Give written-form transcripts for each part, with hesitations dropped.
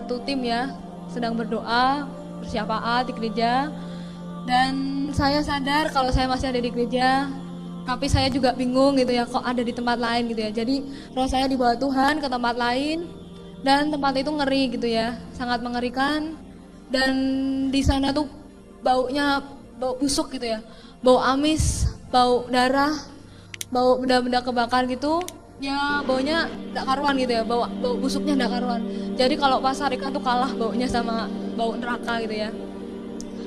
satu tim ya, sedang berdoa bersyafaat di gereja. Dan saya sadar kalau saya masih ada di gereja, tapi saya juga bingung gitu ya, kok ada di tempat lain gitu ya. Jadi roh saya dibawa Tuhan ke tempat lain, dan tempat itu ngeri gitu ya, sangat mengerikan. Dan di sana tuh baunya bau busuk gitu ya, bau amis, bau darah, bau benda-benda kebakar gitu ya, baunya gak karuan gitu ya, bau busuknya gak karuan. Jadi kalau pasar ikan tuh kalah baunya sama bau neraka gitu ya.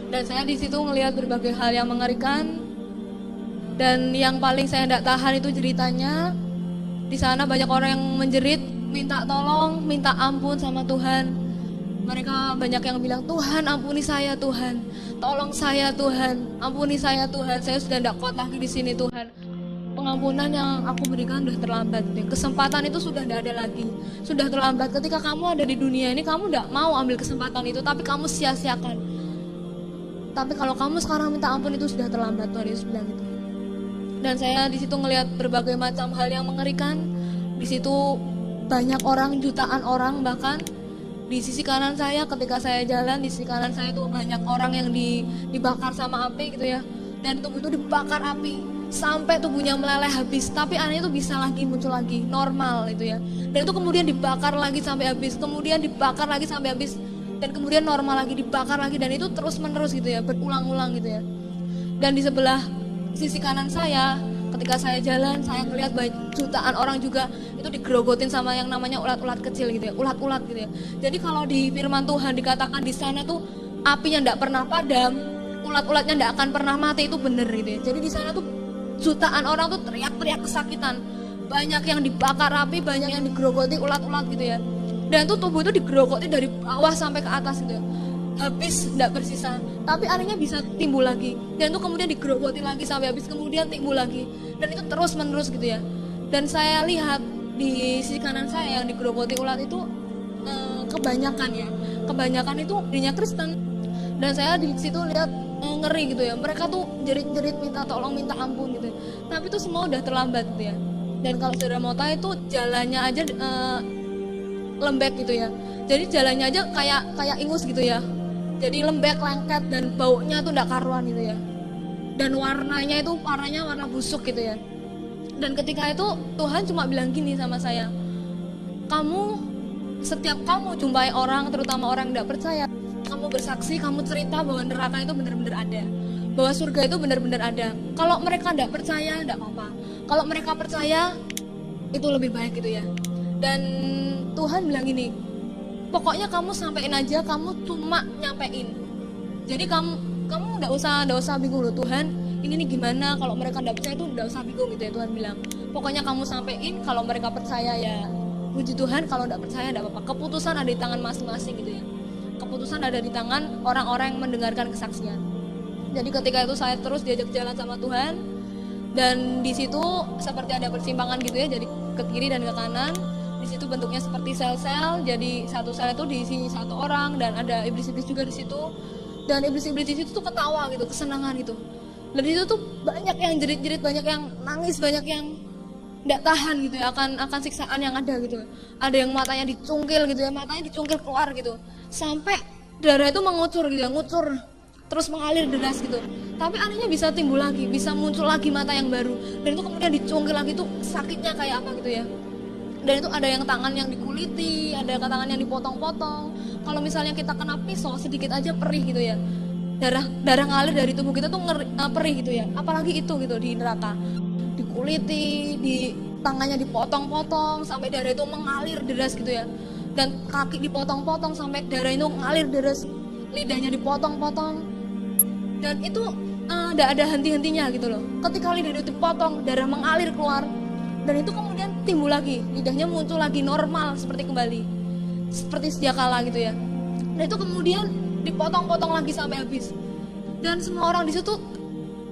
Dan saya di situ ngelihat berbagai hal yang mengerikan. Dan yang paling saya tidak tahan itu ceritanya, di sana banyak orang yang menjerit, minta tolong, minta ampun sama Tuhan. Mereka banyak yang bilang, Tuhan ampuni saya Tuhan, tolong saya Tuhan, ampuni saya Tuhan, saya sudah tidak kuat lagi di sini Tuhan. Pengampunan yang aku berikan sudah terlambat, kesempatan itu sudah tidak ada lagi, sudah terlambat. Ketika kamu ada di dunia ini, kamu tidak mau ambil kesempatan itu, tapi kamu sia-siakan. Tapi kalau kamu sekarang minta ampun itu sudah terlambat, Tuhan Yesus bilang gitu. Dan saya di situ ngelihat berbagai macam hal yang mengerikan. Di situ banyak orang, jutaan orang bahkan. Di sisi kanan saya ketika saya jalan, di sisi kanan saya itu banyak orang yang dibakar sama api gitu ya. Dan tubuh itu dibakar api sampai tubuhnya meleleh habis. Tapi anehnya itu bisa lagi muncul lagi, normal itu ya. Dan itu kemudian dibakar lagi sampai habis, kemudian dibakar lagi sampai habis, dan kemudian normal lagi, dibakar lagi, dan itu terus menerus gitu ya, berulang-ulang gitu ya. Dan di sebelah sisi kanan saya, ketika saya jalan, saya melihat jutaan orang juga itu digerogotin sama yang namanya ulat-ulat kecil gitu ya, ulat-ulat gitu ya. Jadi kalau di firman Tuhan dikatakan di sana tuh apinya tidak pernah padam, ulat-ulatnya tidak akan pernah mati, itu benar gitu ya. Jadi di sana tuh jutaan orang tuh teriak-teriak kesakitan, banyak yang dibakar api, banyak yang digerogoti ulat-ulat gitu ya. Dan tuh tubuh itu digerogoti dari bawah sampai ke atas gitu ya, habis tidak bersisa. Tapi anehnya bisa timbul lagi, dan itu kemudian digerogoti lagi sampai habis, kemudian timbul lagi, dan itu terus menerus gitu ya. Dan saya lihat di sisi kanan saya yang digerogoti ulat itu kebanyakan itu dirinya Kristen. Dan saya di situ lihat ngeri gitu ya, mereka tuh jerit-jerit minta tolong, minta ampun gitu ya. Tapi itu semua udah terlambat gitu ya. Dan kalau saudara mau tahu itu jalannya aja lembek gitu ya. Jadi jalannya aja kayak ingus gitu ya. Jadi lembek, lengket, dan baunya tuh enggak karuan gitu ya. Dan warnanya itu warna busuk gitu ya. Dan ketika itu Tuhan cuma bilang gini sama saya, setiap kamu jumpai orang, terutama orang yang enggak percaya, kamu bersaksi, kamu cerita bahwa neraka itu benar-benar ada, bahwa surga itu benar-benar ada. Kalau mereka enggak percaya, enggak apa-apa. Kalau mereka percaya, itu lebih baik gitu ya. Dan Tuhan bilang gini, pokoknya kamu sampein aja, kamu cuma nyampein. Jadi kamu enggak usah bingung loh, Tuhan ini nih gimana, kalau mereka enggak percaya itu enggak usah bingung gitu ya. Tuhan bilang, pokoknya kamu sampein, kalau mereka percaya ya puji Tuhan, kalau enggak percaya enggak apa-apa. Keputusan ada di tangan masing-masing gitu ya. Keputusan ada di tangan orang-orang yang mendengarkan kesaksian. Jadi ketika itu saya terus diajak jalan sama Tuhan, dan di situ seperti ada persimpangan gitu ya, jadi ke kiri dan ke kanan. Di situ bentuknya seperti sel-sel, jadi satu sel itu diisi satu orang, dan ada iblis-iblis juga di situ. Dan iblis-iblis di situ tuh ketawa gitu, kesenangan gitu. Dan di situ tuh banyak yang jerit-jerit, banyak yang nangis, banyak yang tidak tahan gitu ya akan siksaan yang ada gitu. Ada yang matanya dicungkil gitu ya, matanya dicungkil keluar gitu, sampai darah itu mengucur gitu ya, ngucur terus mengalir deras gitu. Tapi anehnya bisa timbul lagi, bisa muncul lagi mata yang baru, dan itu kemudian dicungkil lagi, tuh sakitnya kayak apa gitu ya. Dan itu ada yang tangan yang dikuliti, ada yang tangan yang dipotong-potong. Kalau misalnya kita kena pisau sedikit aja perih gitu ya, darah ngalir dari tubuh kita tuh perih gitu ya. Apalagi itu gitu di neraka, dikuliti, tangannya dipotong-potong sampai darah itu mengalir deras gitu ya. Dan kaki dipotong-potong sampai darah itu mengalir deras, lidahnya dipotong-potong, dan itu tidak ada henti-hentinya gitu loh. Ketika lidah itu dipotong, darah mengalir keluar, dan itu kemudian timbul lagi, lidahnya muncul lagi normal seperti kembali, seperti sedia kala gitu ya. Dan itu kemudian dipotong-potong lagi sampai habis, dan semua orang di situ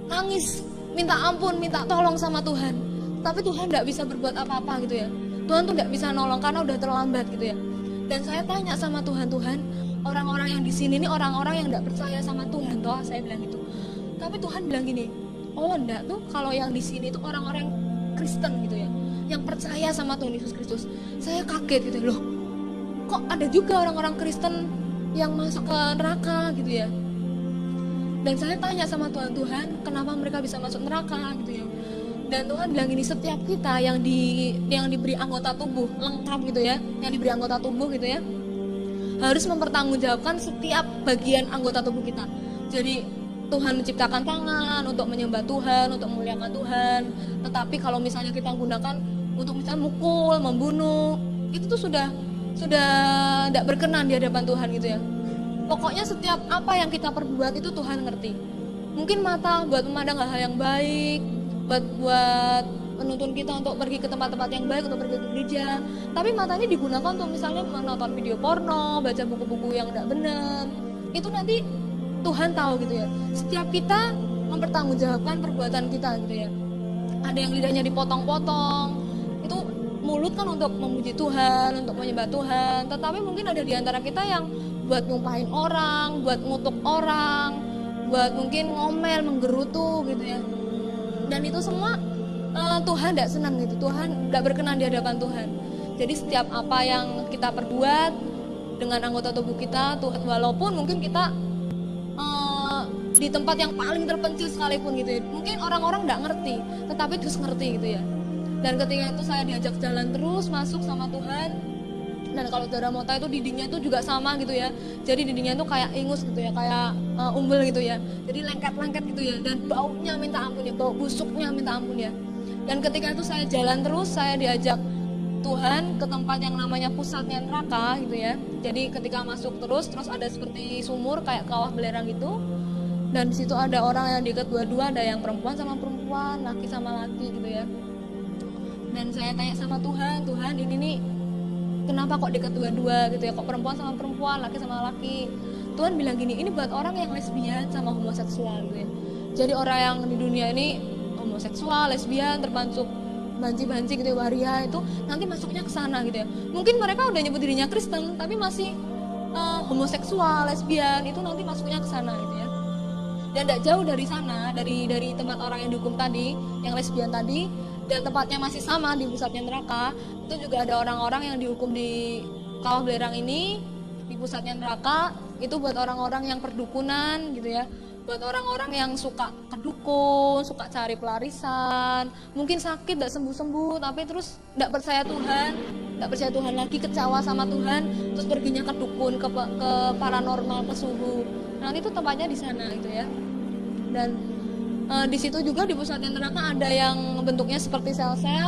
nangis, minta ampun, minta tolong sama Tuhan. Tapi Tuhan tidak bisa berbuat apa-apa gitu ya. Tuhan tuh tidak bisa nolong karena udah terlambat gitu ya. Dan saya tanya sama Tuhan, orang-orang yang di sini ini orang-orang yang tidak percaya sama Tuhan toh, saya bilang gitu. Tapi Tuhan bilang gini, oh enggak tuh, kalau yang di sini tuh orang-orang Kristen gitu ya, yang percaya sama Tuhan Yesus Kristus. Saya kaget gitu loh, kok ada juga orang-orang Kristen yang masuk ke neraka gitu ya. Dan saya tanya sama Tuhan, Tuhan kenapa mereka bisa masuk neraka gitu ya. Dan Tuhan bilang gini, setiap kita yang diberi anggota tubuh lengkap gitu ya, yang diberi anggota tubuh gitu ya, harus mempertanggungjawabkan setiap bagian anggota tubuh kita. Jadi Tuhan menciptakan tangan untuk menyembah Tuhan, untuk memuliakan Tuhan. Tetapi kalau misalnya kita gunakan untuk misalnya mukul, membunuh, itu tuh sudah tidak berkenan di hadapan Tuhan gitu ya. Pokoknya setiap apa yang kita perbuat itu Tuhan ngerti. Mungkin mata buat memandang hal yang baik, buat menuntun kita untuk pergi ke tempat-tempat yang baik, untuk pergi ke gereja. Tapi matanya digunakan untuk misalnya menonton video porno, baca buku-buku yang tidak benar. Itu nanti Tuhan tahu gitu ya. Setiap kita mempertanggungjawabkan perbuatan kita gitu ya. Ada yang lidahnya dipotong-potong, itu mulut kan untuk memuji Tuhan, untuk menyembah Tuhan. Tetapi mungkin ada di antara kita yang buat nyumpahin orang, buat ngutuk orang, buat mungkin ngomel, menggerutu gitu ya. Dan itu semua Tuhan tidak senang gitu, Tuhan tidak berkenan di hadapan Tuhan. Jadi setiap apa yang kita perbuat dengan anggota tubuh kita, Tuhan, walaupun mungkin kita di tempat yang paling terpencil sekalipun gitu ya, mungkin orang-orang tidak ngerti, tetapi Yesus ngerti gitu ya. Dan ketika itu saya diajak jalan terus masuk sama Tuhan. Dan kalau Darah Mota itu dindingnya itu juga sama gitu ya. Jadi dindingnya itu kayak ingus gitu ya, kayak umbel gitu ya. Jadi lengket-lengket gitu ya. Dan baunya minta ampun ya, bau busuknya minta ampun ya. Dan ketika itu saya jalan terus, saya diajak Tuhan ke tempat yang namanya pusatnya neraka gitu ya. Jadi ketika masuk terus ada seperti sumur kayak kawah belerang gitu. Dan di situ ada orang yang diikat dua-dua, ada yang perempuan sama perempuan, laki sama laki gitu ya. Dan saya tanya sama Tuhan, Tuhan ini nih kenapa kok dekat dua-dua gitu ya, kok perempuan sama perempuan, laki sama laki. Tuhan bilang gini, ini buat orang yang lesbian sama homoseksual gitu ya. Jadi orang yang di dunia ini homoseksual, lesbian, termasuk banci-banci gitu ya, waria, itu nanti masuknya ke sana gitu ya. Mungkin mereka udah nyebut dirinya Kristen tapi masih homoseksual, lesbian, itu nanti masuknya ke sana gitu ya. Dan tidak jauh dari sana, dari tempat orang yang dihukum tadi, yang lesbian tadi, dan tempatnya masih sama di pusatnya neraka, itu juga ada orang-orang yang dihukum di kawah belerang ini, di pusatnya neraka. Itu buat orang-orang yang perdukunan gitu ya, buat orang-orang yang suka kedukun, suka cari pelarisan, mungkin sakit tidak sembuh-sembuh, tapi terus tidak percaya Tuhan lagi, kecewa sama Tuhan, terus perginya ke dukun, ke paranormal, ke suhu. Nanti itu tempatnya di sana gitu ya. Dan di situ juga di pusatnya neraka ada yang bentuknya seperti sel-sel.